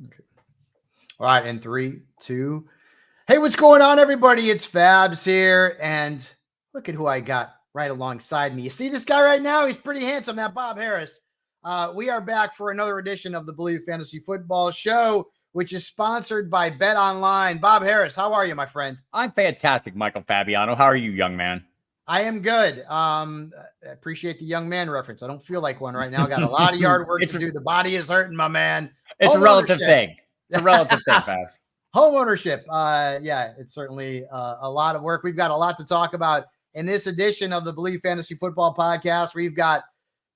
Okay. All right, and 3, 2. Hey, what's going on, everybody? It's Fabs here, and look at who I got right alongside me. You see this guy right now? He's pretty handsome, that Bob Harris. We are back for another edition of the Believe Fantasy Football Show, which is sponsored by Bet Online. Bob Harris, how are you, my friend? I'm fantastic, Michael Fabiano. How are you, young man? I am good. I appreciate the young man reference. I don't feel like one right now. I got a lot of yard work to do. The body is hurting, my man. It's a relative thing. It's a relative thing, Fabs. Home ownership. Yeah, it's certainly a lot of work. We've got a lot to talk about in this edition of the Believe Fantasy Football Podcast. We've got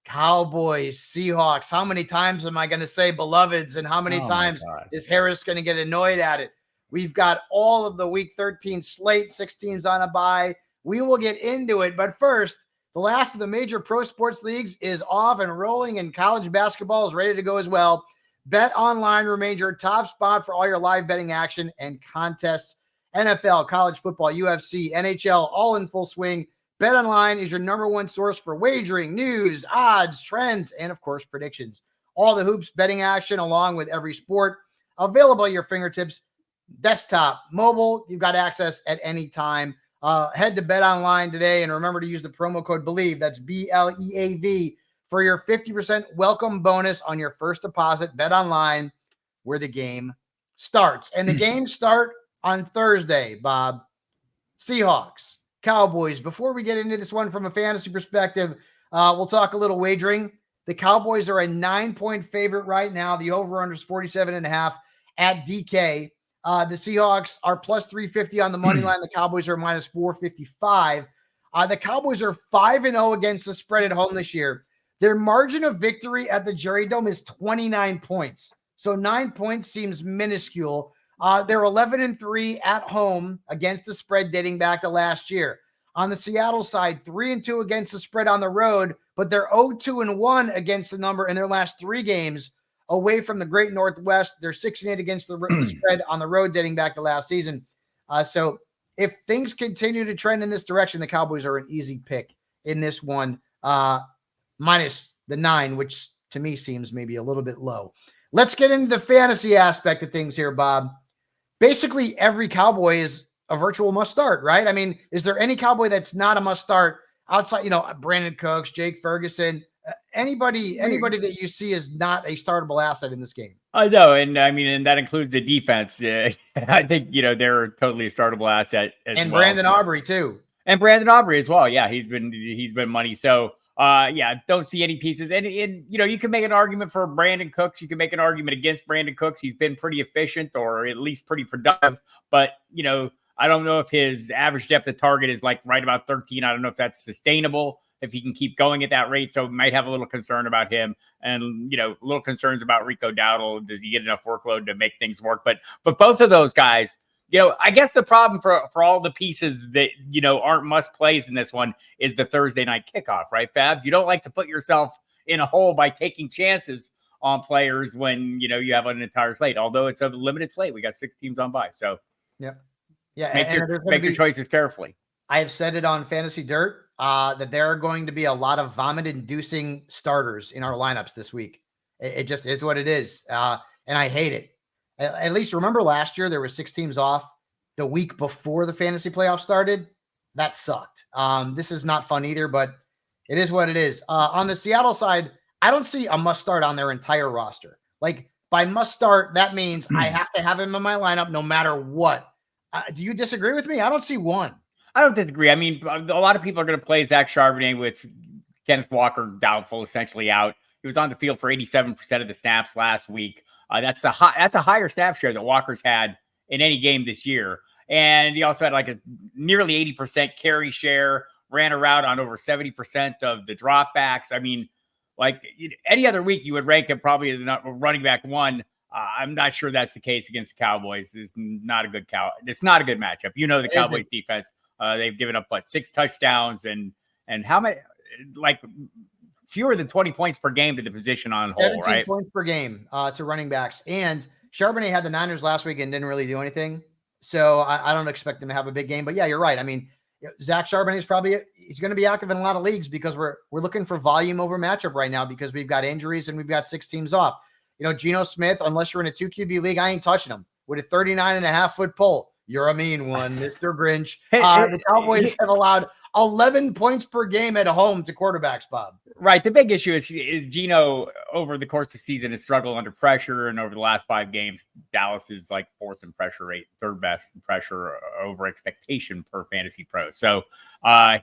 Cowboys, Seahawks. How many times am I going to say beloveds, and how many times is Harris going to get annoyed at it? We've got all of the Week 13 slate, 6 teams on a bye. We will get into it, but first, the last of the major pro sports leagues is off and rolling, and college basketball is ready to go as well. Bet Online remains your top spot for all your live betting action and contests. NFL, college football, UFC, NHL, all in full swing. Bet Online is your number one source for wagering, news, odds, trends, and of course, predictions. All the hoops betting action along with every sport available at your fingertips. Desktop, mobile, you've got access at any time. Head to Bet Online today and remember to use the promo code BELIEVE. That's BLEAV for your 50% welcome bonus on your first deposit. Bet Online, where the game starts. And the games start on Thursday, Bob. Seahawks, Cowboys. Before we get into this one from a fantasy perspective, we'll talk a little wagering. The Cowboys are a 9-point favorite right now. The over-under is 47.5 at DK. The Seahawks are plus 350 on the money line. The Cowboys are minus 455. The Cowboys are 5-0 against the spread at home this year. Their margin of victory at the Jerry Dome is 29 points. So 9 points seems minuscule. They're 11-3 at home against the spread dating back to last year. On the Seattle side, 3-2 against the spread on the road, but they're 0-2-1 against the number in their last 3 games away from the Great Northwest. They're 6-8 against the spread on the road dating back to last season. So if things continue to trend in this direction, the Cowboys are an easy pick in this one. Minus the 9, which to me seems maybe a little bit low. Let's get into the fantasy aspect of things here, Bob. Basically, every Cowboy is a virtual must start, right? I mean, is there any Cowboy that's not a must start outside, Brandon Cooks, Jake Ferguson, anybody that you see is not a startable asset in this game? I know, and that includes the defense. I think, they're totally a startable asset as well. And Brandon Aubrey too. And Brandon Aubrey as well. Yeah, he's been money. So don't see any pieces. And you can make an argument for Brandon Cooks. You can make an argument against Brandon Cooks. He's been pretty efficient or at least pretty productive. But, I don't know if his average depth of target is like right about 13. I don't know if that's sustainable, if he can keep going at that rate. So might have a little concern about him and, little concerns about Rico Dowdle. Does he get enough workload to make things work? But both of those guys, I guess the problem for all the pieces that, aren't must plays in this one is the Thursday night kickoff, right, Fabs? You don't like to put yourself in a hole by taking chances on players when, you have an entire slate, although it's a limited slate. We got 6 teams on bye. So yeah, make your choices carefully. I have said it on Fantasy Dirt that there are going to be a lot of vomit-inducing starters in our lineups this week. It just is what it is. And I hate it. At least remember last year, there were 6 teams off the week before the fantasy playoff started. That sucked. This is not fun either, but it is what it is. On the Seattle side, I don't see a must start on their entire roster. Like by must start, that means I have to have him in my lineup no matter what. Do you disagree with me? I don't see one. I don't disagree. I mean, a lot of people are going to play Zach Charbonnet with Kenneth Walker doubtful, essentially out. He was on the field for 87% of the snaps last week. That's a higher snap share that Walker's had in any game this year. And he also had like a nearly 80% carry share, ran a route on over 70% of the dropbacks. I mean, like any other week, you would rank him probably as a running back 1. I'm not sure that's the case against the Cowboys. It's not a good matchup. The Cowboys defense. They've given up 6 touchdowns and how many, like fewer than 20 points per game to the position on whole, 17 right? points per game to running backs. And Charbonnet had the Niners last week and didn't really do anything. So I don't expect them to have a big game. But yeah, you're right. I mean, Zach Charbonnet is he's going to be active in a lot of leagues because we're looking for volume over matchup right now because we've got injuries and we've got 6 teams off. Geno Smith, unless you're in a 2 QB league, I ain't touching him with a 39.5-foot pole. You're a mean one, Mr. Grinch. The Cowboys have allowed 11 points per game at home to quarterbacks, Bob. Right. The big issue is Geno over the course of the season has struggled under pressure. And over the last 5 games, Dallas is like 4th in pressure rate, 3rd best in pressure over expectation per Fantasy Pro. So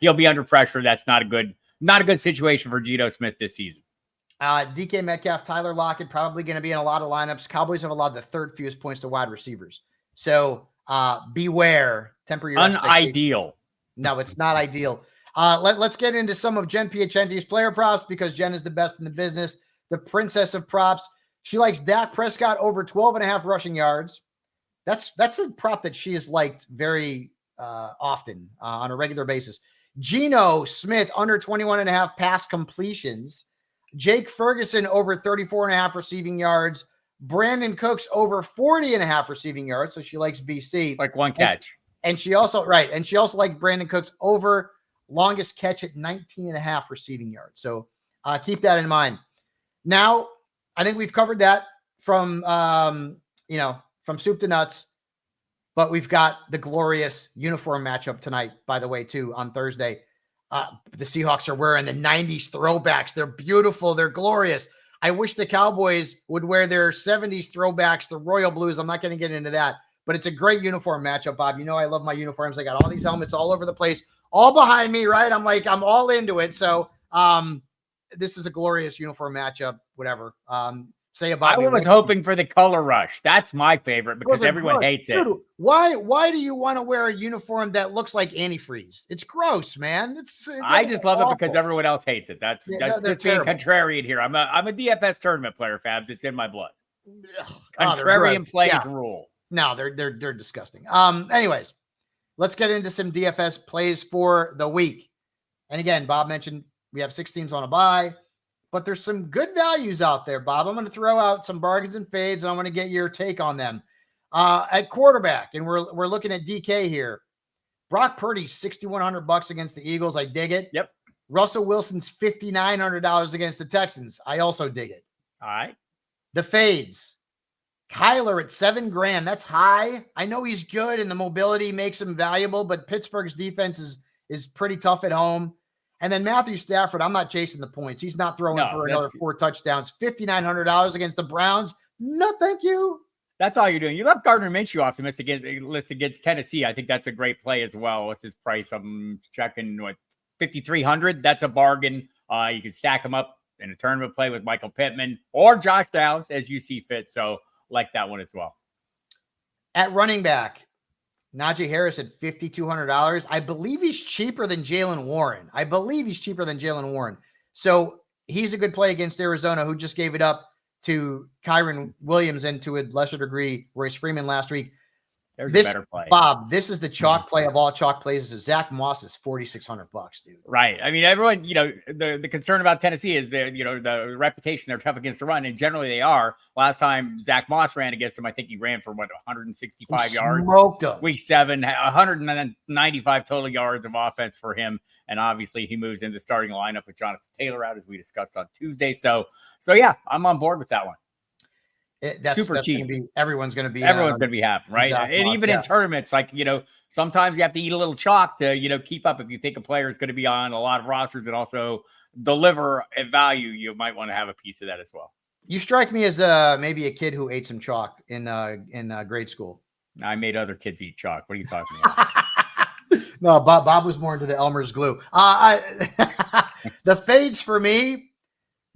he'll be under pressure. That's not a good situation for Geno Smith this season. DK Metcalf, Tyler Lockett, probably going to be in a lot of lineups. Cowboys have allowed the 3rd fewest points to wide receivers. So beware. Temper your unideal. No, it's not ideal. Let's get into some of Jen Piacenti's player props because Jen is the best in the business, the princess of props. She likes Dak Prescott over 12.5 rushing yards. That's a prop that she has liked very often on a regular basis. Geno Smith under 21.5 pass completions. Jake Ferguson over 34.5 receiving yards. Brandon Cooks over 40.5 receiving yards. So she likes BC. Like one catch. And she also liked Brandon Cooks over longest catch at 19.5 receiving yards. So keep that in mind. Now, I think we've covered that from soup to nuts, but we've got the glorious uniform matchup tonight, by the way, too, on Thursday. The Seahawks are wearing the 90s throwbacks. They're beautiful. They're glorious. I wish the Cowboys would wear their 70s throwbacks, the royal blues. I'm not going to get into that, but it's a great uniform matchup, Bob. I love my uniforms. I got all these helmets all over the place, all behind me, right? I'm all into it. So this is a glorious uniform matchup, whatever. Say about I was hoping for the color rush. That's my favorite because everyone hates it. Dude, why do you want to wear a uniform that looks like antifreeze? It's gross, man. I just love it because everyone else hates it. That's just being contrarian here. I'm a DFS tournament player, Fabs. It's in my blood. Contrarian plays rule. No, they're disgusting. Anyways, let's get into some DFS plays for the week. And again, Bob mentioned we have 6 teams on a bye. But there's some good values out there, Bob. I'm going to throw out some bargains and fades, and I want to get your take on them. At quarterback, and we're looking at DK here. Brock Purdy's $6,100 against the Eagles. I dig it. Yep. Russell Wilson's $5,900 against the Texans. I also dig it. All right. The fades. Kyler at $7,000. That's high. I know he's good, and the mobility makes him valuable, but Pittsburgh's defense is pretty tough at home. And then Matthew Stafford, I'm not chasing the points. He's not throwing for another 4 touchdowns. $5,900 against the Browns. No, thank you. That's all you're doing. You left Gardner Minshew off the list against Tennessee. I think that's a great play as well. What's his price? I'm checking $5,300. That's a bargain. You can stack him up in a tournament play with Michael Pittman or Josh Downs as you see fit. So like that one as well. At running back, Najee Harris at $5,200. I believe he's cheaper than Jalen Warren. So he's a good play against Arizona, who just gave it up to Kyron Williams and to a lesser degree Royce Freeman last week. There's a better play. Bob, this is the chalk play of all chalk plays. Zach Moss is $4,600, dude. Right. I mean, everyone, the concern about Tennessee is the reputation. They're tough against the run, and generally they are. Last time Zach Moss ran against him, I think he ran for 165 yards. Smoked him. Week 7, 195 total yards of offense for him. And obviously he moves into the starting lineup with Jonathan Taylor out, as we discussed on Tuesday. So yeah, I'm on board with that one. That's cheap. Everyone's going to be happy, right? And even in tournaments, sometimes you have to eat a little chalk to, keep up. If you think a player is going to be on a lot of rosters and also deliver a value, you might want to have a piece of that as well. You strike me as maybe a kid who ate some chalk in grade school. I made other kids eat chalk. What are you talking about? No, Bob was more into the Elmer's glue. The fades for me.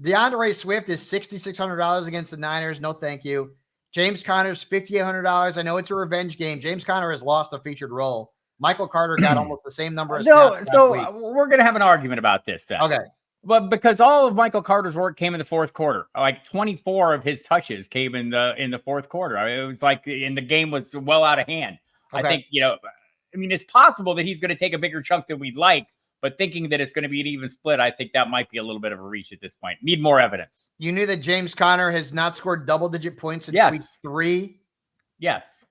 DeAndre Swift is $6,600 against the Niners. No, thank you. James Conner's $5,800. I know it's a revenge game. James Conner has lost a featured role. Michael Carter got almost the same number of snaps. So we're going to have an argument about this then. Okay. But because all of Michael Carter's work came in the fourth quarter, like 24 of his touches came in the fourth quarter. I mean, it was like, and the game was well out of hand. Okay. I think, it's possible that he's going to take a bigger chunk than we'd like. But thinking that it's going to be an even split, I think that might be a little bit of a reach at this point. Need more evidence. You knew that James Conner has not scored double-digit points since week 3? Yes.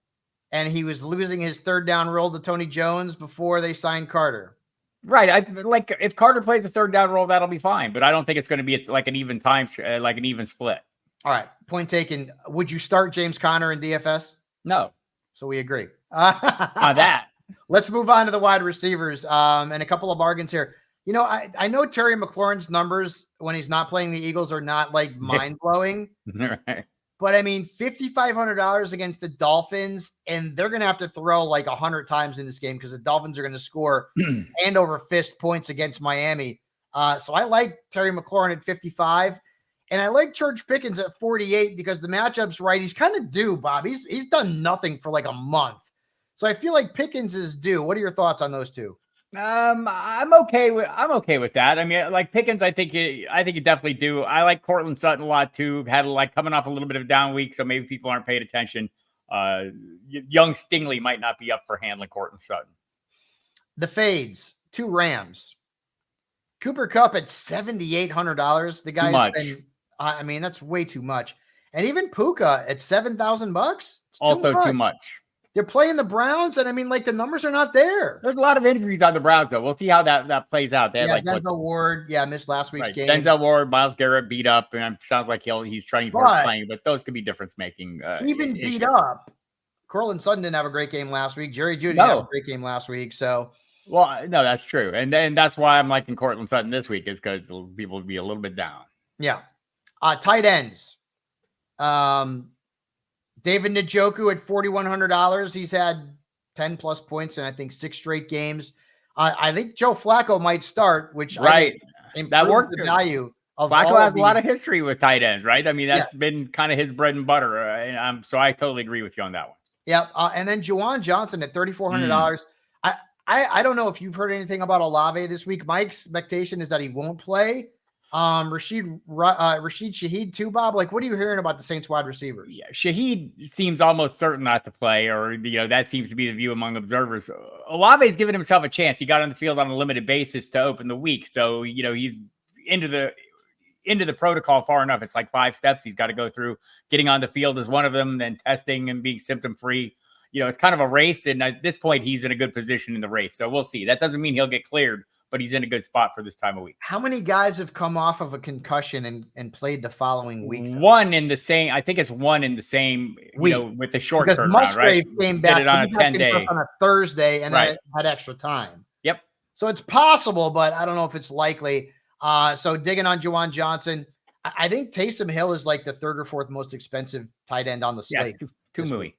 And he was losing his third down role to Tony Jones before they signed Carter. Right. If Carter plays a third down role, that'll be fine. But I don't think it's going to be like an even split. All right. Point taken. Would you start James Conner in DFS? No. So we agree. On that. Let's move on to the wide receivers and a couple of bargains here. You know, I know Terry McLaurin's numbers when he's not playing the Eagles are not like mind blowing. Right. But I mean, $5,500 against the Dolphins, and they're going to have to throw like 100 times in this game because the Dolphins are going to score hand over fist points against Miami. So I like Terry McLaurin at 55, and I like George Pickens at 48 because the matchup's right. He's kind of due, Bob. He's done nothing for like a month, so I feel like Pickens is due. What are your thoughts on those two? I'm okay with that. I mean, like Pickens, I think you definitely do. I like Cortland Sutton a lot too. Had like coming off a little bit of a down week, so maybe people aren't paying attention. Young Stingley might not be up for handling Cortland Sutton. The fades, 2 Rams. Cooper Kupp at $7,800. The guy's been, I mean, that's way too much. And even Puka at $7,000. Also too much. They're playing the Browns, and I mean, like the numbers are not there. There's a lot of injuries on the Browns, though. We'll see how that plays out. They had like Denzel Ward, missed last week's game. Denzel Ward, Myles Garrett beat up, and it sounds like he's trying for his playing, but those could be difference making. Even beat up. Cortland Sutton didn't have a great game last week. Jerry Jeudy didn't have a great game last week. So, well, no, that's true, and then that's why I'm liking Cortland Sutton this week is because people will be a little bit down. Yeah, tight ends. David Njoku at $4,100. He's had 10 plus points in I think 6 straight games. I think Joe Flacco might start, which I think that worked. The value of Flacco has a lot of history with tight ends, right? I mean, that's been kind of his bread and butter. So I totally agree with you on that one. Yeah, and then Juwan Johnson at $3,400. I don't know if you've heard anything about Olave this week. My expectation is that he won't play. Rashid Shaheed too, Bob. Like, what are you hearing about the Saints wide receivers? Yeah, Shaheed seems almost certain not to play, or that seems to be the view among observers. Olave's given himself a chance. He got on the field on a limited basis to open the week, so he's into the protocol far enough. It's like 5 steps he's got to go through. Getting on the field is one of them, then testing and being symptom free. It's kind of a race, and at this point, he's in a good position in the race. So we'll see. That doesn't mean he'll get cleared, but he's in a good spot for this time of week. How many guys have come off of a concussion and played the following week? One in the same, I think it's one in the same week, with the short turnaround, Musgrave right? Came back on a 10-day on a Thursday and then had extra time. Yep. So it's possible, but I don't know if it's likely. So digging on Juwan Johnson, I think Taysom Hill is like the 3rd or 4th most expensive tight end on the slate. Yeah, too mooey.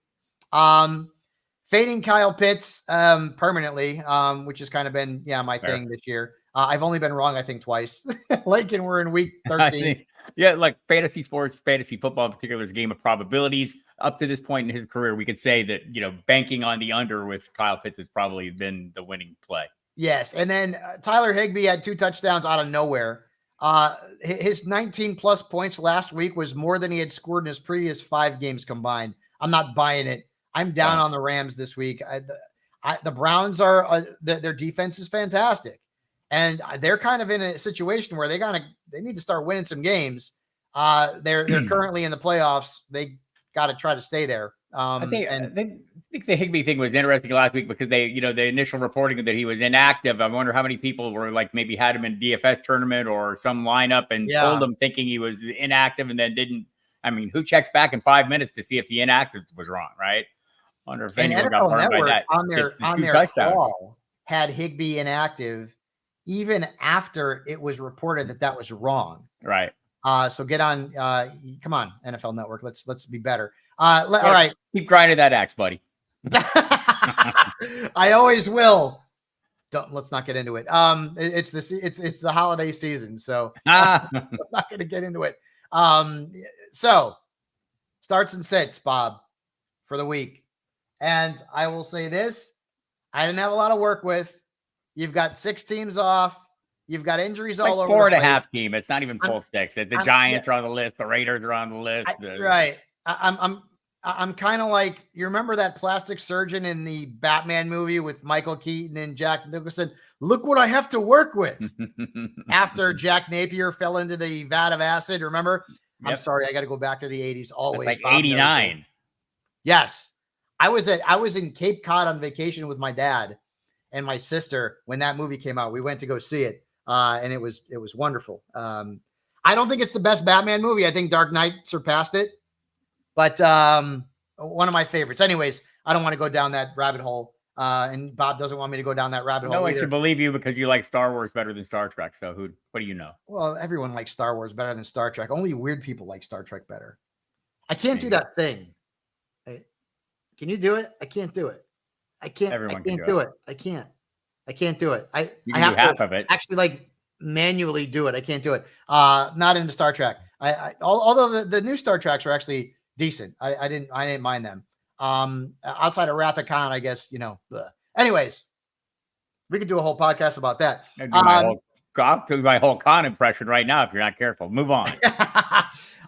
Fading Kyle Pitts permanently, which has kind of been my thing this year. I've only been wrong, I think, twice. Like, and we're in week 13. Like fantasy sports, fantasy football in particular is a game of probabilities. Up to this point in his career, we could say that banking on the under with Kyle Pitts has probably been the winning play. Yes, and then Tyler Higbee had 2 touchdowns out of nowhere. His 19 plus points last week was more than he had scored in his previous 5 games combined. I'm not buying it. I'm down on the Rams this week. The Browns are their defense is fantastic, and they're kind of in a situation where they need to start winning some games. They're currently in the playoffs. They got to try to stay there. I think the Higbee thing was interesting last week because they, the initial reporting that he was inactive. I wonder how many people were like maybe had him in DFS tournament or some lineup and told him thinking he was inactive and then didn't. I mean, who checks back in 5 minutes to see if the inactive was wrong, right? I wonder if anyone got burned by that. On their call had Higbee inactive even after it was reported that was wrong. Right. So get on. Come on, NFL Network. Let's be better. All right. Keep grinding that axe, buddy. I always will. Let's not get into it. It's the holiday season, so I'm not going to get into it. So starts and sits, Bob, for the week. And I will say this, I didn't have a lot of work with. You've got 6 teams off. You've got injuries all over. 4.5 team. It's not even full 6. The Giants are on the list. The Raiders are on the list. Right. I'm kind of like, you remember that plastic surgeon in the Batman movie with Michael Keaton and Jack Nicholson? Look what I have to work with. After Jack Napier fell into the vat of acid, remember? Yep. I'm sorry, I got to go back to the 80s. Always. It's like 89. Yes. I was in Cape Cod on vacation with my dad and my sister when that movie came out. We went to go see it, and it was wonderful. I don't think it's the best Batman movie. I think Dark Knight surpassed it, but one of my favorites. Anyways, I don't want to go down that rabbit hole, and Bob doesn't want me to go down that rabbit hole. No, I either. should believe you because you like Star Wars better than Star Trek. So what do you know? Well, everyone likes Star Wars better than Star Trek. Only weird people like Star Trek better. I can't do that thing. Can you do it? I can't do it. I can't. Everyone I can't can do it. I can't. I can't do it. I have do half of it. Actually, like manually do it. I can't do it. Not into Star Trek. Although the new Star Treks are actually decent. I didn't mind them. Outside of Wrath of Khan, I guess, bleh. Anyways, we could do a whole podcast about that. I'll do my whole Khan impression right now if you're not careful. Move on.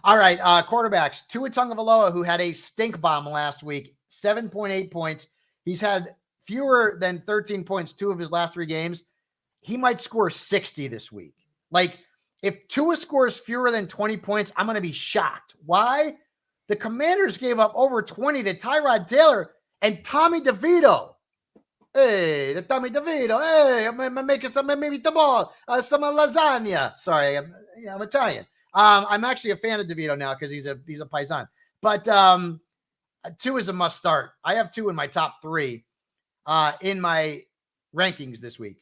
All right, quarterbacks. Tua Tagovailoa, who had a stink bomb last week, 7.8 points. He's had fewer than 13 points 2 of his last 3 games. He might score 60 this week. Like, if Tua scores fewer than 20 points, I'm going to be shocked. Why? The Commanders gave up over 20 to Tyrod Taylor and Tommy DeVito. Hey, the Tommy DeVito. Hey, I'm making some maybe some lasagna. Sorry, I'm Italian. I'm actually a fan of DeVito now because he's a paisan. But 2 is a must start. I have 2 in my top 3 in my rankings this week.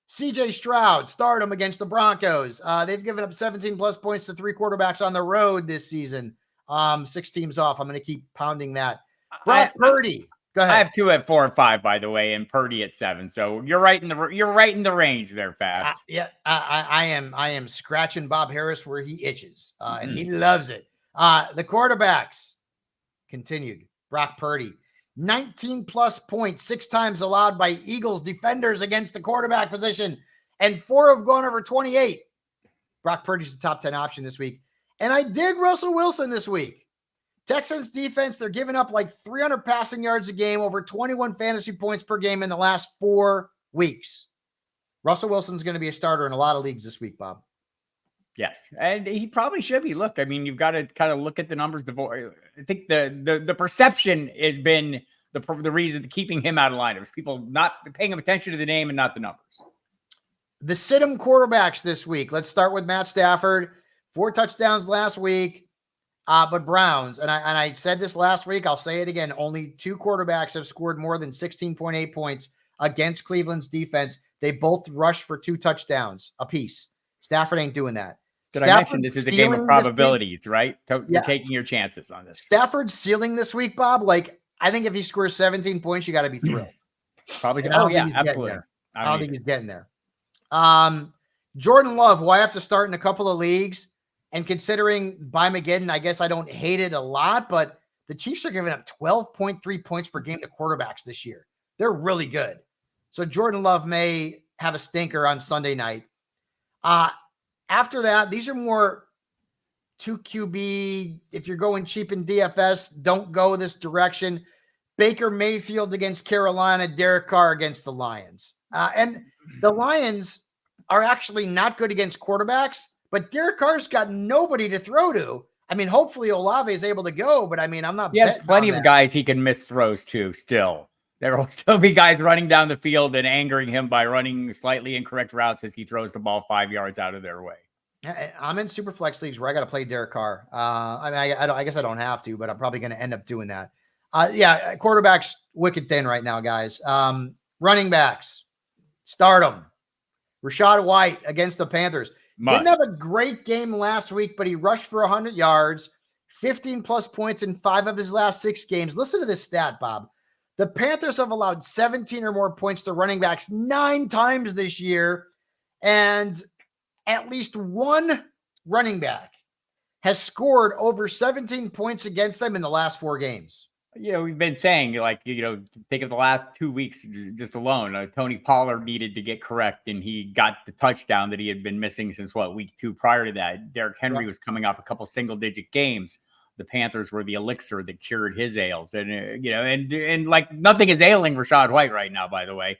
CJ Stroud, start him against the Broncos. They've given up 17 plus points to 3 quarterbacks on the road this season. 6 teams off. I'm going to keep pounding that. Brock Purdy. Go ahead. I have 2 at 4 and 5, by the way, and Purdy at 7. So you're right in the range there, Fabs. Yeah, I am scratching Bob Harris where he itches, and he loves it. The quarterbacks continued. Brock Purdy, 19 plus points, 6 times allowed by Eagles defenders against the quarterback position, and 4 have gone over 28. Brock Purdy's the top 10 option this week. And I dig Russell Wilson this week. Texans defense, they're giving up like 300 passing yards a game, over 21 fantasy points per game in the last 4 weeks. Russell Wilson's going to be a starter in a lot of leagues this week, Bob. Yes, and he probably should be. Look, I mean, you've got to kind of look at the numbers. I think the perception has been the reason keeping him out of lineups. People not paying attention to the name and not the numbers. The sit-em quarterbacks this week. Let's start with Matt Stafford. 4 touchdowns last week. But Browns, and I said this last week, I'll say it again, only 2 quarterbacks have scored more than 16.8 points against Cleveland's defense. They both rushed for 2 touchdowns apiece. Stafford ain't doing that. Did I mention this is a game of probabilities, right? You're taking your chances on this. Stafford's ceiling this week, Bob, like, I think if he scores 17 points, you got to be thrilled. Probably. Oh, yeah, absolutely. I don't think he's getting there. Jordan Love, who I have to start in a couple of leagues, and considering Bye-mageddon, I guess I don't hate it a lot, but the Chiefs are giving up 12.3 points per game to quarterbacks this year. They're really good. So Jordan Love may have a stinker on Sunday night. After that, these are more 2 QB. If you're going cheap in DFS, don't go this direction. Baker Mayfield against Carolina, Derek Carr against the Lions. And the Lions are actually not good against quarterbacks, but Derek Carr's got nobody to throw to. I mean, hopefully Olave is able to go, but I mean, I'm not. He has plenty of guys he can miss throws to still. There will still be guys running down the field and angering him by running slightly incorrect routes as he throws the ball 5 yards out of their way. I'm in super flex leagues where I got to play Derek Carr. I mean, I guess I don't have to, but I'm probably going to end up doing that. Quarterback's wicked thin right now, guys. Running backs, start them. Rashad White against the Panthers. Didn't have a great game last week, but he rushed for 100 yards, 15 plus points in 5 of his last 6 games. Listen to this stat, Bob. The Panthers have allowed 17 or more points to running backs 9 times this year, and at least 1 running back has scored over 17 points against them in the last 4 games. We've been saying, think of the last 2 weeks just alone. Tony Pollard needed to get correct, and he got the touchdown that he had been missing since week 2 prior to that. Derrick Henry was coming off a couple single-digit games. The Panthers were the elixir that cured his ails, and and like nothing is ailing Rashad White right now, by the way.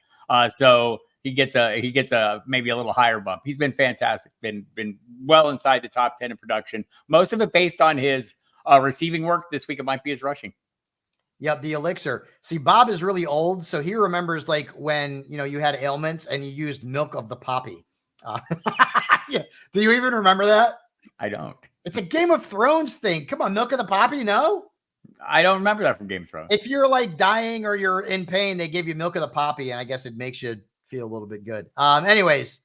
So he gets a maybe a little higher bump. He's been fantastic, been well inside the top 10 in production. Most of it based on his receiving work. This week it might be his rushing. Yep, the elixir. See, Bob is really old, so he remembers like when you had ailments and you used milk of the poppy. Yeah. Do you even remember that? I don't. It's a Game of Thrones thing. Come on, Milk of the Poppy, no? I don't remember that from Game of Thrones. If you're like dying or you're in pain, they give you Milk of the Poppy, and I guess it makes you feel a little bit good. Anyways,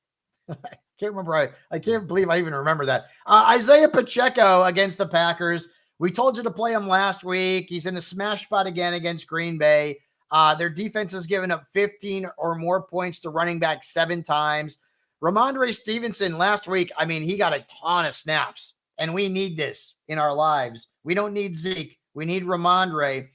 I can't remember. I can't believe I even remember that. Isaiah Pacheco against the Packers. We told you to play him last week. He's in a smash spot again against Green Bay. Their defense has given up 15 or more points to running back 7 times. Ramondre Stevenson last week, I mean, he got a ton of snaps, and we need this in our lives. We don't need Zeke. We need Ramondre.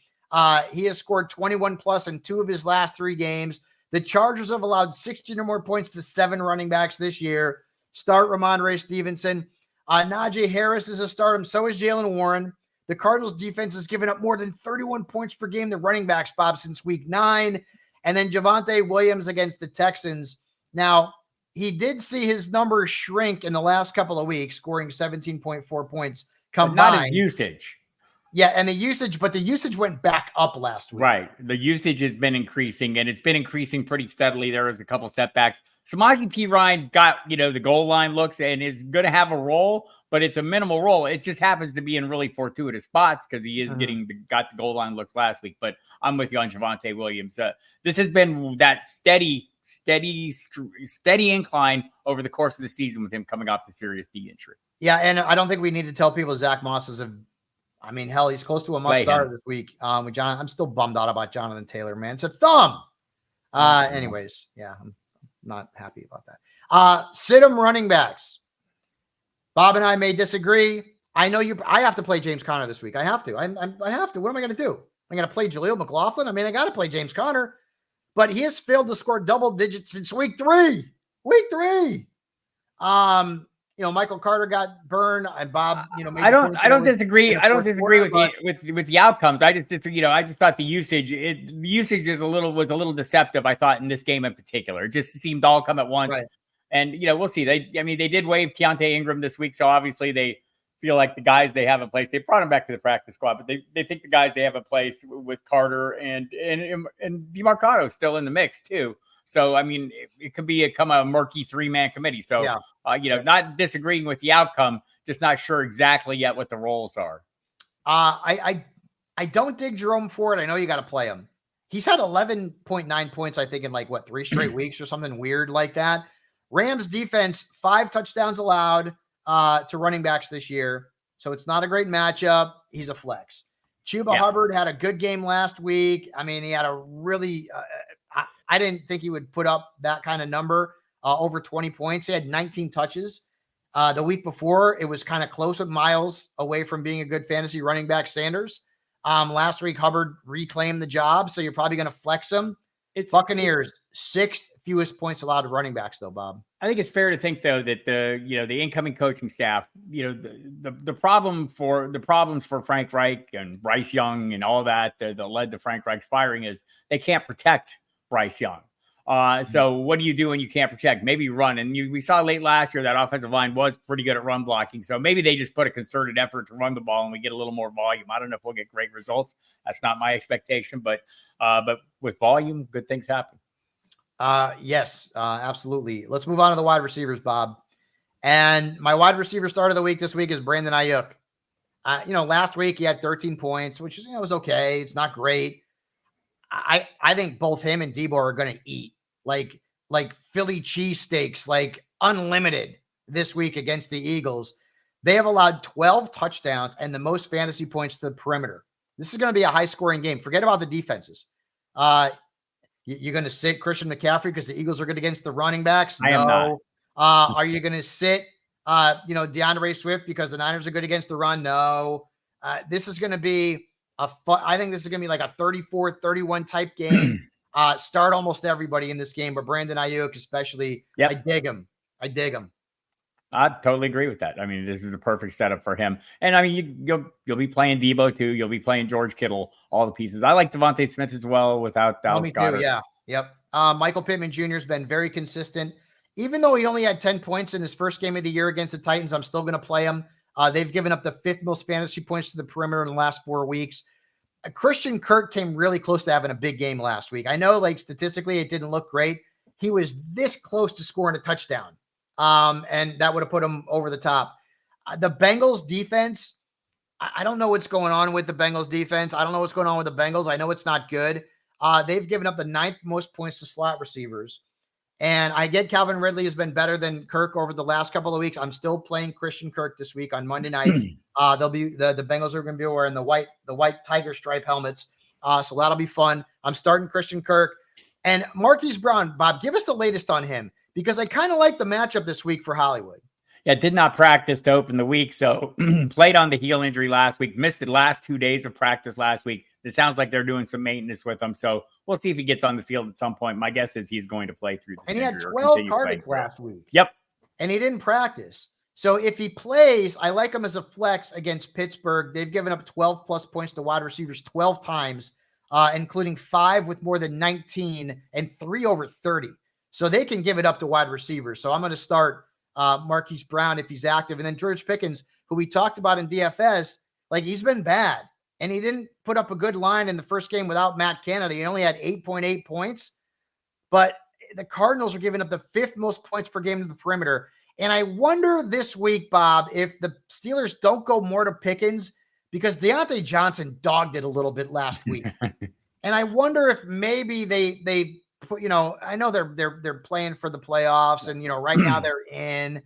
He has scored 21 plus in 2 of his last 3 games. The Chargers have allowed 16 or more points to 7 running backs this year. Start Ramondre Stevenson. Najee Harris is a start. So is Jalen Warren. The Cardinals defense has given up more than 31 points per game to running backs, Bob, since week 9. And then Javonte Williams against the Texans. Now, he did see his numbers shrink in the last couple of weeks, scoring 17.4 points combined. But not his usage. Yeah, and the usage went back up last week. Right. The usage has been increasing, and it's been increasing pretty steadily. There was a couple setbacks. Samaje Perine got, the goal line looks and is going to have a role, but it's a minimal role. It just happens to be in really fortuitous spots because he is got the goal line looks last week. But I'm with you on Javonte Williams. This has been that steady incline over the course of the season with him coming off the serious knee injury. Yeah, and I don't think we need to tell people Zach Moss is hell, he's close to a must-start this week. With John, I'm still bummed out about Jonathan Taylor, man. It's a thumb. Anyways, yeah, I'm not happy about that. Sit 'em running backs. Bob and I may disagree. I know I have to play James Conner this week. I have to. I have to. What am I going to do? I'm going to play Jaleel McLaughlin. I mean, I got to play James Conner, but he has failed to score double digits since week 3. Week 3. Michael Carter got burned, and Bob, I don't disagree. I don't disagree with the outcomes. I just thought the usage was a little deceptive. I thought in this game in particular, it just seemed all come at once. Right. And we'll see. They did waive Keontae Ingram this week, so obviously they feel like the guys they have in place. They brought him back to the practice squad, but they think the guys they have in place with Carter and DeMarcado still in the mix too. So, it could become a murky 3-man committee. So, not disagreeing with the outcome, just not sure exactly yet what the roles are. I don't dig Jerome Ford. I know you got to play him. He's had 11.9 points, I think, in 3 straight weeks or something weird like that. Rams defense, 5 touchdowns allowed to running backs this year. So it's not a great matchup. He's a flex. Chuba Hubbard had a good game last week. He had a really I didn't think he would put up that kind of number, over 20 points. He had 19 touches. The week before, it was kind of close with Miles away from being a good fantasy running back, Sanders. Last week, Hubbard reclaimed the job, so you're probably going to flex him. It's Buccaneers, 6th fewest points allowed to running backs, though, Bob. I think it's fair to think, though, that the incoming coaching staff, the problems for Frank Reich and Bryce Young and all that led to Frank Reich's firing is they can't protect Bryce Young. So what do you do when you can't protect? Maybe run. And we saw late last year that offensive line was pretty good at run blocking. So maybe they just put a concerted effort to run the ball and we get a little more volume. I don't know if we'll get great results. That's not my expectation, but with volume, good things happen. Yes, absolutely. Let's move on to the wide receivers, Bob. And my wide receiver start of the week this week is Brandon Ayuk. Last week he had 13 points, which is, was okay. It's not great. I think both him and Debo are going to eat like Philly cheesesteaks, like unlimited this week against the Eagles. They have allowed 12 touchdowns and the most fantasy points to the perimeter. This is going to be a high scoring game. Forget about the defenses. You're going to sit Christian McCaffrey because the Eagles are good against the running backs? I am not. Are you going to sit, DeAndre Swift because the Niners are good against the run? No. This is going to be I think this is going to be like a 34-31 type game. Start almost everybody in this game, but Brandon Ayuk especially. Yep. I dig him. I totally agree with that. This is the perfect setup for him. And you'll be playing Debo too. You'll be playing George Kittle, all the pieces. I like Devontae Smith as well without Dallas Goedert. Yeah. Yep. Michael Pittman Jr. has been very consistent. Even though he only had 10 points in his first game of the year against the Titans, I'm still going to play him. They've given up the 5th most fantasy points to the perimeter in the last 4 weeks. Christian Kirk came really close to having a big game last week. I know, statistically, it didn't look great. He was this close to scoring a touchdown, and that would have put him over the top. The Bengals defense, I don't know what's going on with the Bengals defense. I don't know what's going on with the Bengals. I know it's not good. They've given up the 9th most points to slot receivers. And I get Calvin Ridley has been better than Kirk over the last couple of weeks. I'm still playing Christian Kirk this week on Monday night. They'll be the Bengals are going to be wearing the white tiger stripe helmets. So that'll be fun. I'm starting Christian Kirk and Marquise Brown. Bob, give us the latest on him because I kind of like the matchup this week for Hollywood. Yeah, did not practice to open the week, so played on the heel injury last week. Missed the last 2 days of practice last week. It sounds like they're doing some maintenance with him, so we'll see if he gets on the field at some point. My guess is he's going to play through this. And he had 12 targets last week. Yep. And he didn't practice. So if he plays, I like him as a flex against Pittsburgh. They've given up 12 plus points to wide receivers 12 times, including 5 with more than 19 and 3 over 30. So they can give it up to wide receivers. So I'm going to start Marquise Brown if he's active. And then George Pickens, who we talked about in DFS, like he's been bad. And he didn't put up a good line in the first game without Matt Canada. He only had 8.8 points. But the Cardinals are giving up the 5th most points per game to the perimeter. And I wonder this week, Bob, if the Steelers don't go more to Pickens because Deontay Johnson dogged it a little bit last week. And I wonder if maybe they put, I know they're playing for the playoffs and, right now they're in.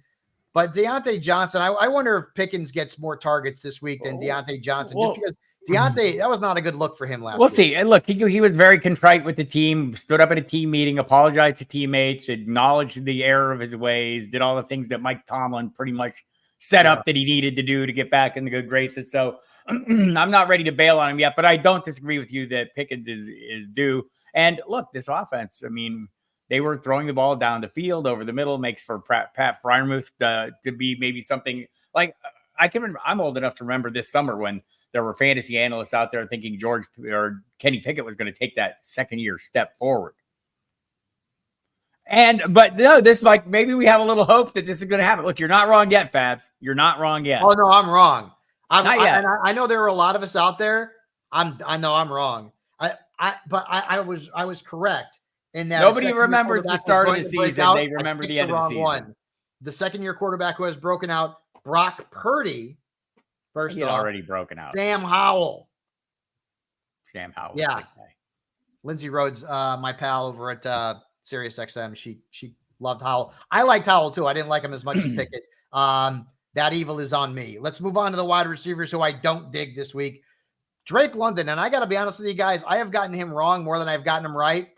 But Deontay Johnson, I wonder if Pickens gets more targets this week than Deontay Johnson, just because Deontay, that was not a good look for him last week. We'll see. And look, he was very contrite with the team, stood up at a team meeting, apologized to teammates, acknowledged the error of his ways, did all the things that Mike Tomlin pretty much set up that he needed to do to get back in the good graces. So I'm not ready to bail on him yet, but I don't disagree with you that Pickens is due. And look, this offense, I mean, they were throwing the ball down the field over the middle, makes for Pat Freiermuth to be maybe something like I'm old enough to remember this summer when there were fantasy analysts out there thinking George or Kenny Pickett was going to take that second year step forward. But no, this like maybe we have a little hope that this is going to happen. Look, you're not wrong yet, Fabs. You're not wrong yet. Oh no, I'm wrong. Not yet. I know there are a lot of us out there. I know I'm wrong. I was correct in that. Nobody remembers the start of the season. They remember the end of the season. One. The second year quarterback who has broken out, Brock Purdy. First he had already broken out. Sam Howell. Yeah. Lindsay Rhodes, my pal over at SiriusXM, she loved Howell. I liked Howell too. I didn't like him as much as Pickett. That evil is on me. Let's move on to the wide receivers who I don't dig this week. Drake London, and I got to be honest with you guys, I have gotten him wrong more than I've gotten him right.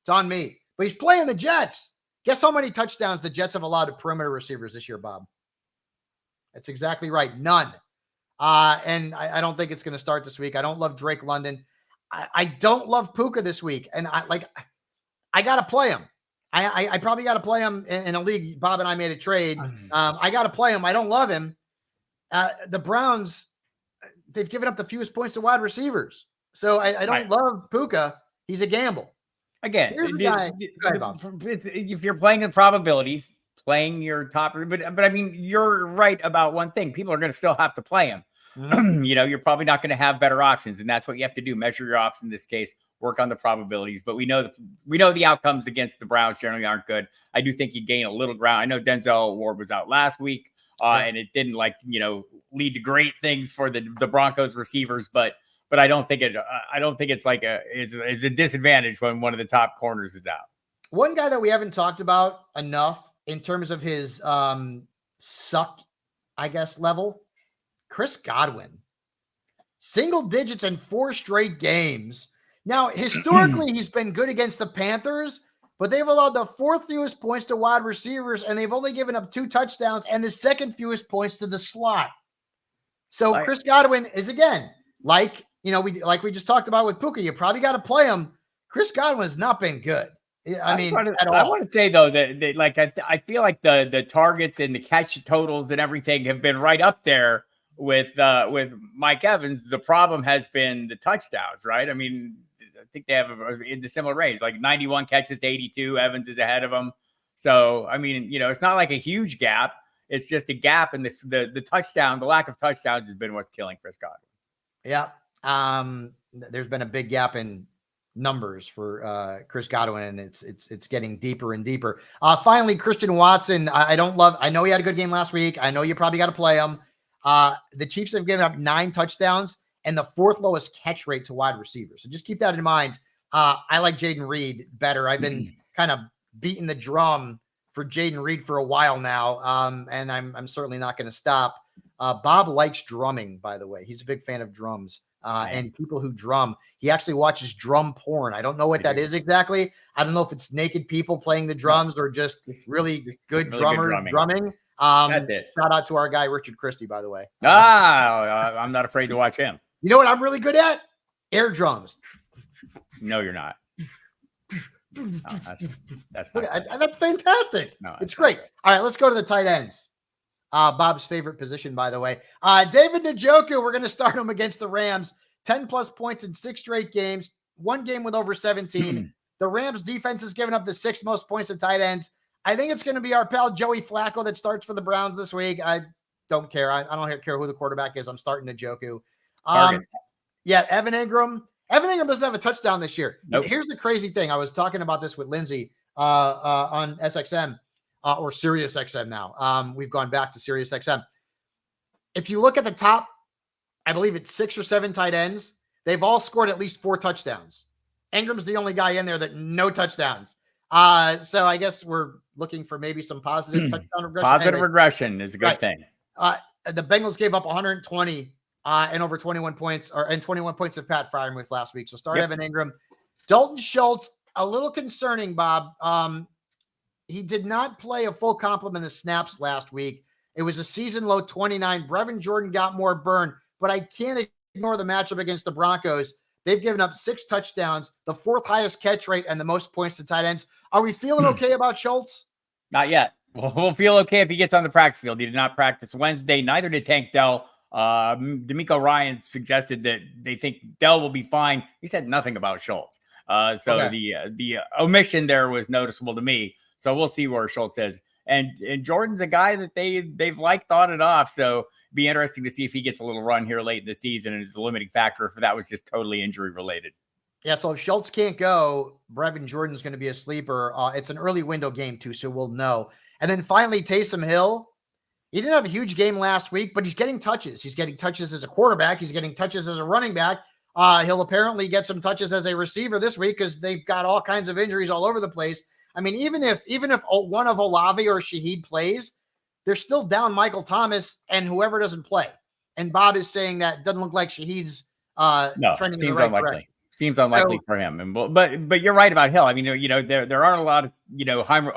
It's on me. But he's playing the Jets. Guess how many touchdowns the Jets have allowed to perimeter receivers this year, Bob? That's exactly right. None. And I don't think it's going to start this week. I don't love Drake London. I don't love Puka this week. And I got to play him. I probably got to play him in a league. Bob and I made a trade. I got to play him. I don't love him. The Browns, they've given up the fewest points to wide receivers. So I don't love Puka. He's a gamble. Again, if you're playing the probabilities, playing your top, but I mean, you're right about one thing. People are going to still have to play him. You're probably not going to have better options, and that's what you have to do. Measure your options in this case. Work on the probabilities, but we know the outcomes against the Browns generally aren't good. I do think you gain a little ground. I know Denzel Ward was out last week, and it didn't lead to great things for the Broncos receivers, but I don't think it's like is a disadvantage when one of the top corners is out. One guy that we haven't talked about enough in terms of his suck, I guess, level, Chris Godwin. Single digits in 4 straight games. Now, historically, he's been good against the Panthers, but they've allowed the 4th fewest points to wide receivers, and they've only given up 2 touchdowns and the 2nd fewest points to the slot. So Chris Godwin is, again, we just talked about with Puka, you probably got to play him. Chris Godwin has not been good. I want to say though that I feel like the targets and the catch totals and everything have been right up there with Mike Evans. The problem has been the touchdowns, right? I mean, I think they have in the similar range, like 91 catches to 82. Evans is ahead of him. So I mean, it's not like a huge gap. It's just a gap, and the touchdown, the lack of touchdowns has been what's killing Chris Godwin. Yeah. There's been a big gap in numbers for Chris Godwin, and it's getting deeper and deeper. Finally, Christian Watson. I know he had a good game last week. I know you probably got to play him. The Chiefs have given up 9 touchdowns and the 4th lowest catch rate to wide receivers. So just keep that in mind. I like Jaden Reed better. I've been kind of beating the drum for Jaden Reed for a while now, and I'm certainly not going to stop. Bob likes drumming, by the way. He's a big fan of drums. And people who drum. He actually watches drum porn. I don't know what that is exactly. I don't know if it's naked people playing the drums or just really good drummers drumming. That's it. Shout out to our guy, Richard Christie, by the way. I'm not afraid to watch him. You know what I'm really good at? Air drums. No, you're not. No, that's fantastic. No, it's great. All right, let's go to the tight ends. Bob's favorite position, by the way. David Njoku, we're going to start him against the Rams. 10-plus points in 6 straight games. 1 game with over 17. The Rams defense has given up the 6th most points to tight ends. I think it's going to be our pal Joey Flacco that starts for the Browns this week. I don't care. I don't care who the quarterback is. I'm starting Njoku. Yeah, Evan Ingram. Evan Ingram doesn't have a touchdown this year. Nope. Here's the crazy thing. I was talking about this with Lindsay on SXM or Sirius XM now. We've gone back to Sirius XM. If you look at the top, I believe it's 6 or 7 tight ends. They've all scored at least 4 touchdowns. Ingram's the only guy in there that no touchdowns. So I guess we're looking for maybe some positive touchdown regression. Positive regression is a good thing. The Bengals gave up 120 and over 21 points, and 21 points of Pat Freiermuth last week. So start Evan Ingram. Dalton Schultz, a little concerning, Bob. He did not play a full complement of snaps last week. It was a season low 29. Brevin Jordan got more burn, but I can't ignore the matchup against the Broncos. They've given up 6 touchdowns, the 4th highest catch rate, and the most points to tight ends. Are we feeling okay about Schultz? Not yet. We'll feel okay if he gets on the practice field. He did not practice Wednesday. Neither did Tank Dell. D'Amico Ryan suggested that they think Dell will be fine. He said nothing about Schultz. The omission there was noticeable to me. So we'll see where Schultz is. And Jordan's a guy that they've thought it off. So be interesting to see if he gets a little run here late in the season and is a limiting factor if that was just totally injury related. Yeah, so if Schultz can't go, Brevin Jordan's going to be a sleeper. It's an early window game too, so we'll know. And then finally, Taysom Hill. He didn't have a huge game last week, but he's getting touches. He's getting touches as a quarterback. He's getting touches as a running back. He'll apparently get some touches as a receiver this week because they've got all kinds of injuries all over the place. I mean, even if one of Olave or Shaheed plays, they're still down Michael Thomas and whoever doesn't play. And Bob is saying that doesn't look like Shaheed's trending in the right direction. Seems unlikely for him. But you're right about Hill. I mean, there aren't a lot of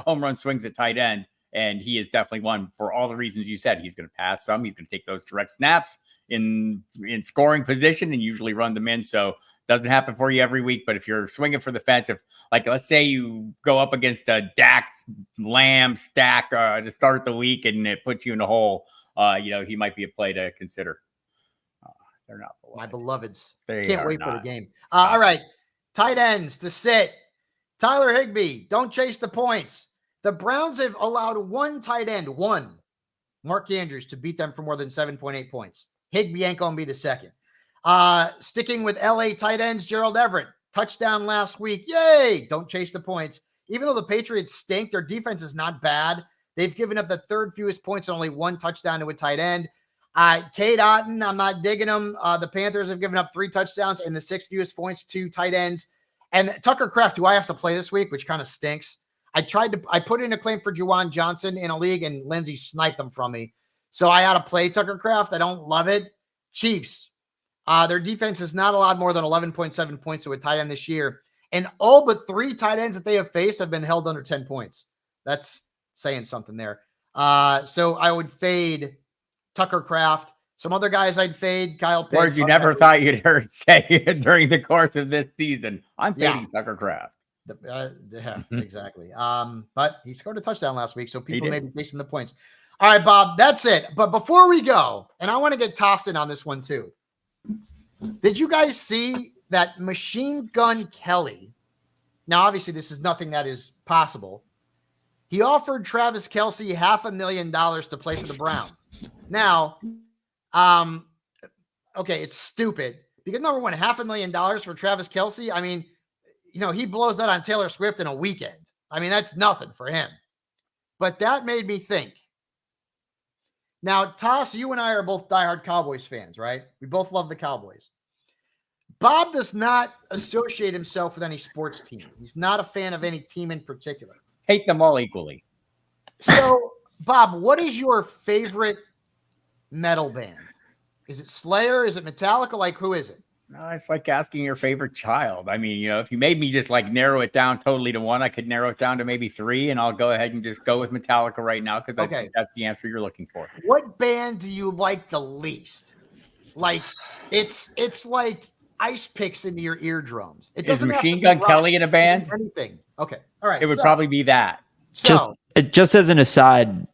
home run swings at tight end, and he is definitely one for all the reasons you said. He's going to pass some. He's going to take those direct snaps in scoring position and usually run them in. So doesn't happen for you every week. But if you're swinging for the fence, let's say you go up against a Dax Lamb stack to start the week and it puts you in a hole, he might be a play to consider. They're not beloved. My beloveds. They can't wait not. for the game. All right. Tight ends to sit. Tyler Higbee, don't chase the points. The Browns have allowed 1 tight end, Mark Andrews, to beat them for more than 7.8 points. Higbee ain't going to be the second. Sticking with LA tight ends, Gerald Everett, touchdown last week. Yay! Don't chase the points. Even though the Patriots stink, their defense is not bad. They've given up the 3rd fewest points and only 1 touchdown to a tight end. Cade Otton, I'm not digging him. The Panthers have given up 3 touchdowns and the 6th fewest points to tight ends. And Tucker Kraft, who I have to play this week, which kind of stinks. I put in a claim for Juwan Johnson in a league and Lindsay sniped them from me. So I had to play Tucker Kraft. I don't love it. Chiefs, their defense has not allowed more than 11.7 points to a tight end this year. And all but 3 tight ends that they have faced have been held under 10 points. That's saying something there. So I would fade Tucker Kraft. Some other guys I'd fade. Kyle Pitts. Words you never thought you'd heard say during the course of this season. I'm fading Tucker Kraft. Yeah, exactly. But he scored a touchdown last week, so people may be chasing the points. All right, Bob, that's it. But before we go, and I want to get tossed in on this one too. Did you guys see that Machine Gun Kelly? Now, obviously, this is nothing that is possible. He offered Travis Kelce $500,000 to play for the Browns. Now, okay, it's stupid because number one, $500,000 for Travis Kelce. I mean, he blows that on Taylor Swift in a weekend. I mean, that's nothing for him. But that made me think. Now, Toss, you and I are both diehard Cowboys fans, right? We both love the Cowboys. Bob does not associate himself with any sports team. He's not a fan of any team in particular. Hate them all equally. So, Bob, what is your favorite metal band? Is it Slayer? Is it Metallica? Like, who is it? No, it's like asking your favorite child. I mean, if you made me just like narrow it down totally to one, I could narrow it down to maybe three, and I'll go ahead and just go with Metallica right now because I think that's the answer you're looking for. What band do you like the least? Like, it's like ice picks into your eardrums. It doesn't. Is Machine Gun Kelly in a band? Anything? Okay, all right. It would probably be that. So, just as an aside,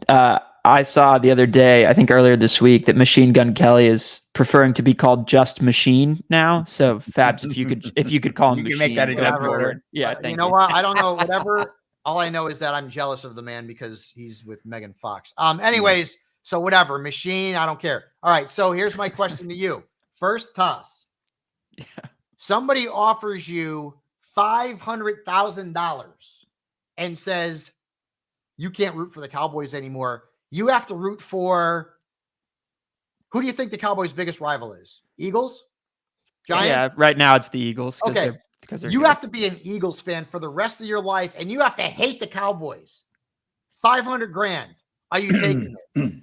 I saw the other day, I think earlier this week, that Machine Gun Kelly is preferring to be called just Machine now. So Fabs, if you could call him Machine, make that adjustment. Yeah, thank you. You know what? I don't know. Whatever. All I know is that I'm jealous of the man because he's with Megan Fox. Anyways, so whatever. Machine, I don't care. All right. So here's my question to you. First toss. Yeah. Somebody offers you $500,000 and says you can't root for the Cowboys anymore. You have to root for, who do you think the Cowboys' biggest rival is? Eagles? Giants? Yeah, right now it's the Eagles. Okay. Because you have to be an Eagles fan for the rest of your life, and you have to hate the Cowboys. $500,000. Are you taking it?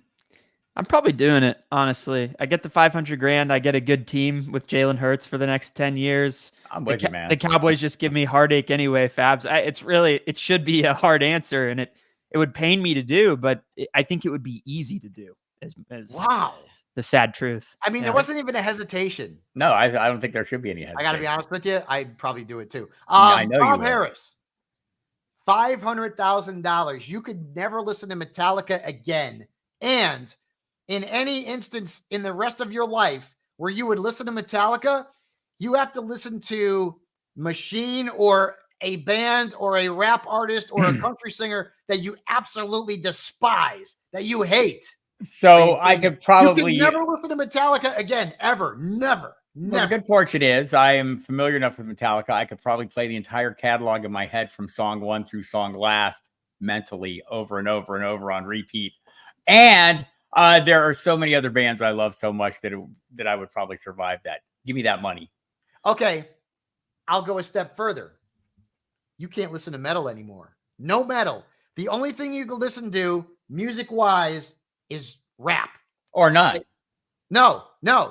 I'm probably doing it, honestly. I get the $500,000. I get a good team with Jalen Hurts for the next 10 years. I'm with you, man. The Cowboys just give me heartache anyway, Fabs. It should be a hard answer, and it would pain me to do, but I think it would be easy to do. As wow. The sad truth. I mean, there wasn't even a hesitation. No, I don't think there should be any hesitation. I got to be honest with you. I'd probably do it too. I know Bob you Harris, $500,000. You could never listen to Metallica again. And in any instance in the rest of your life where you would listen to Metallica, you have to listen to Machine or a band or a rap artist or a country singer that you absolutely despise, that you hate. So I could probably never listen to Metallica again, ever. Never. Well, the good fortune is I am familiar enough with Metallica. I could probably play the entire catalog in my head from song one through song last mentally over and over and over on repeat. And there are so many other bands I love so much that I would probably survive that. Give me that money. Okay. I'll go a step further. You can't listen to metal anymore. No metal. The only thing you can listen to music-wise is rap. Or not. No.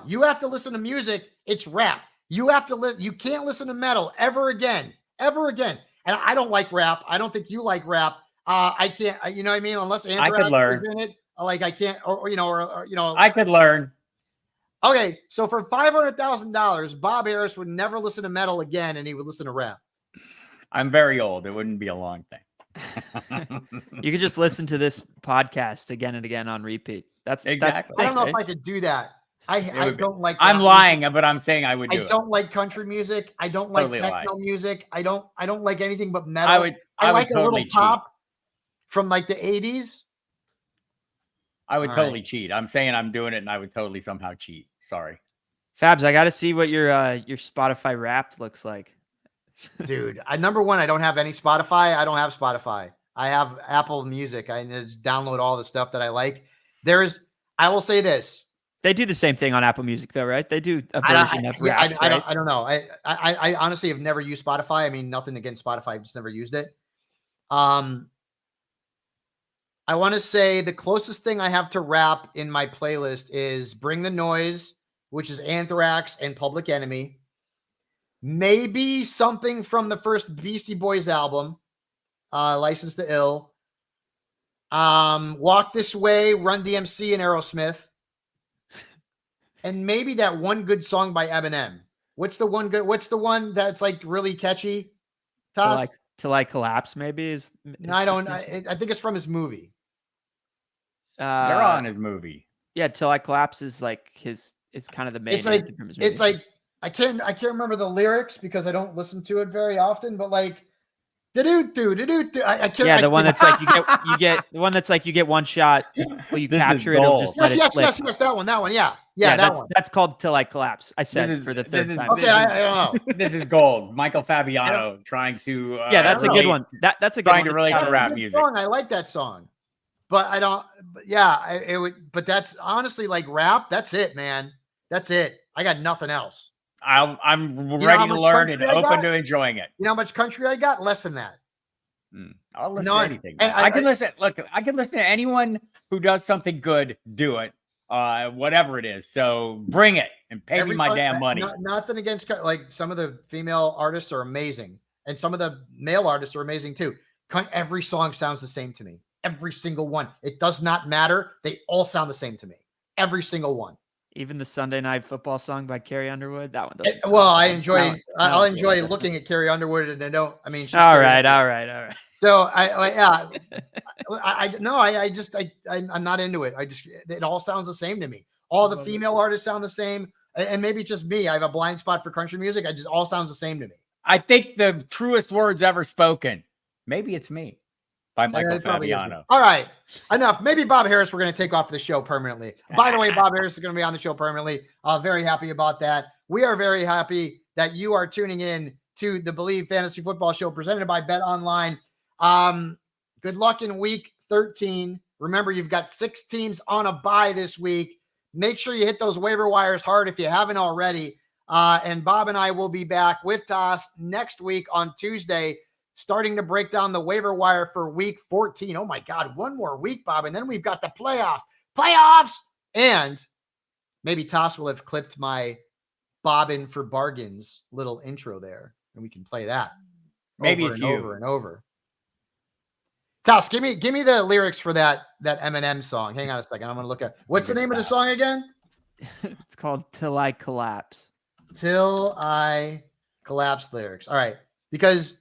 You have to listen to music. It's rap. You have to you can't listen to metal ever again. Ever again. And I don't like rap. I don't think you like rap. I can't, you know what I mean? Unless Anthrax is in it. Like I can't, or I could learn. Okay. So for $500,000, Bob Harris would never listen to metal again and he would listen to rap. I'm very old. It wouldn't be a long thing. You could just listen to this podcast again and again on repeat. That's exactly. I don't know if I could do that. I don't like. I'm lying, but I'm saying I would do it. I don't like country music. I don't like techno music. I don't like anything but metal. I like a little pop from like the 80s. I would totally cheat. I'm saying I'm doing it, and I would totally somehow cheat. Sorry, Fabs. I got to see what your Spotify Wrapped looks like. Dude, number one, I don't have any Spotify. I don't have Spotify. I have Apple Music. I just download all the stuff that I like. I will say this. They do the same thing on Apple Music, though, right? They do a version of Wrapped, I don't know. I honestly have never used Spotify. I mean, nothing against Spotify. I've just never used it. I want to say the closest thing I have to rap in my playlist is Bring the Noise, which is Anthrax and Public Enemy. Maybe something from the first Beastie Boys album, License to Ill. Walk This Way, Run DMC and Aerosmith. And maybe that one good song by Eminem. What's the one that's like really catchy? Toss? Till I Collapse, maybe No, I don't. I think it's from his movie. They're on his movie. Yeah, Till I Collapse is like is kind of the main. It's like I can't remember the lyrics because I don't listen to it very often. But like I can't. Yeah, the one that's like you get the one that's like you get one shot. Will you This is capture it? It'll gold. just let it yes, click. that one. Yeah, that one. That's called Till I Collapse. I said This is- for the this third is- time. Okay, I don't know. This is gold. Michael Fabiano trying to. Yeah, that's a good relate- one. That's a good trying one. to relate It's to got- rap Good music. song. I like that song, but I don't. But yeah, it would. But that's honestly like rap. That's it, man. That's it. I got nothing else. I'm know ready how to much learn and country I open got? to enjoying it. You know how much country I got? Less than that. I'll listen None. to anything. And I can listen. Look, I can listen to anyone who does something good. Do it, whatever it is. So bring it and pay me my damn money. Nothing against like some of the female artists are amazing, and some of the male artists are amazing too. Every song sounds the same to me. Every single one. It does not matter. They all sound the same to me. Every single one. Even the Sunday Night Football song by Carrie Underwood. That one doesn't. Well, I sound- enjoy. that one- I'll that one's enjoy really looking at Carrie Underwood, and I don't. I mean, she's All Carrie right. Underwood. So I'm not into it. It all sounds the same to me. All the female artists sound the same, and maybe it's just me. I have a blind spot for country music. I just all sounds the same to me. I think the truest words ever spoken. Maybe it's me. By Michael It probably is me. Fabiano. All right, enough. Maybe Bob Harris, we're going to take off the show permanently. By the way, Bob Harris is going to be on the show permanently. Very happy about that. We are very happy that you are tuning in to the Believe Fantasy Football Show presented by Bet Online. Good luck in week 13. Remember, you've got 6 teams on a bye this week. Make sure you hit those waiver wires hard if you haven't already. And Bob and I will be back with Toss next week on Tuesday, starting to break down the waiver wire for week 14. Oh my God, one more week, Bob. And then we've got the playoffs. And maybe Toss will have clipped my Bobbin for Bargains little intro there, and we can play that. Maybe it's you. Over and over. Toss, give me the lyrics for that Eminem song. Hang on a second. I'm going to look at what's the name of the song again? It's called Till I Collapse. Till I Collapse lyrics. All right. Because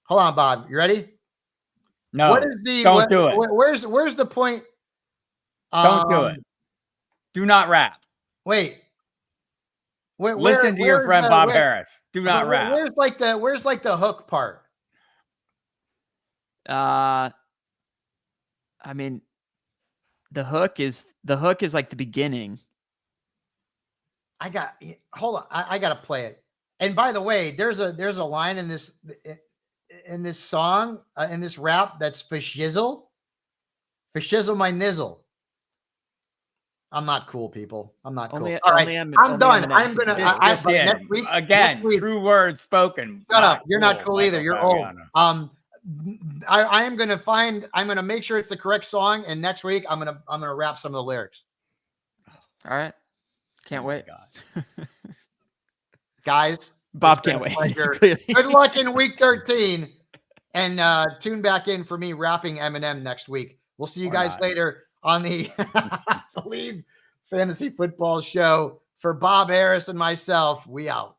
hold on, Bob. You ready? No. What is the don't do it. Where's the point? Don't do it. Do not rap. Wait. Listen to your friend Bob Harris. Do not rap. Where's like the hook part? I mean, the hook is like the beginning. Hold on. I got to play it. And by the way, there's a line in this song, in this rap that's for shizzle my nizzle. I'm not cool, people. I'm not cool. All right, I'm done. I'm gonna. Next week, true words spoken. Shut up. You're not cool either. Michael You're Fabiano. old. I'm gonna make sure it's the correct song, and next week I'm gonna rap some of the lyrics. All right, can't wait, guys. Bob can't wait. Good luck in week 13, and tune back in for me rapping Eminem next week. We'll see you guys later on the Believe Fantasy Football Show. For Bob Harris and myself, we out.